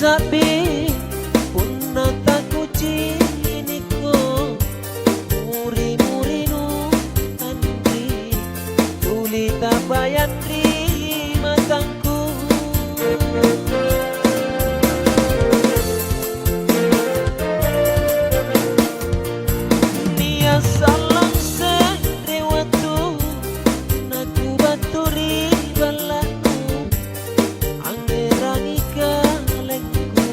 sabi punna taku ciniko muri-murinu andi tuli tabayan di matangku nia salang serewatu naku baturi balaku angerangi kalengku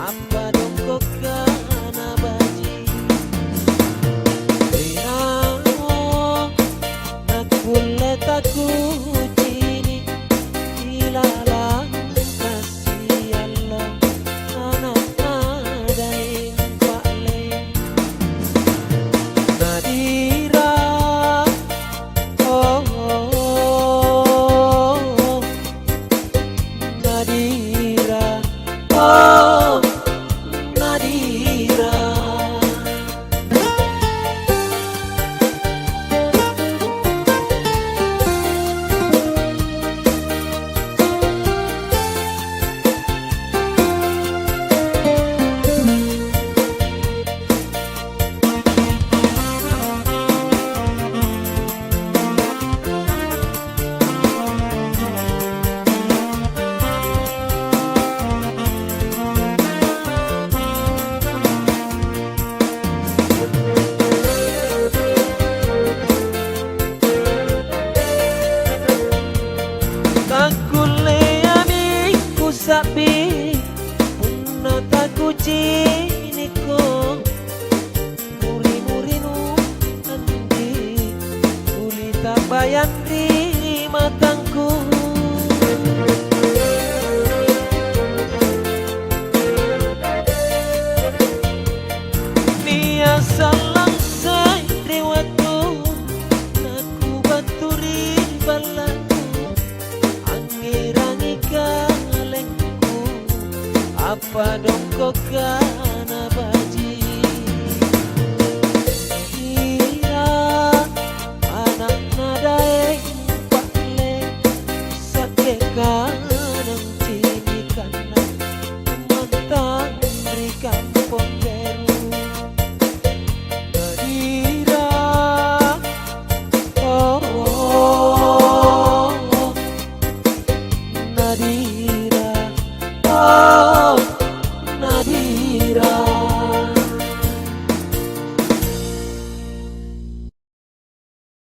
apa dong kokana baji Rinao naku letaku cini ilalang kasih Allah anak adain Pak Leng Nadira oh, Nadira oh Nadira Takuleaniku sabi punna taku ciniko muri-murinu andi tuli tabayan di matangku nia salang serewatu naku baturi balaku angirangi kalengku apa dong kokana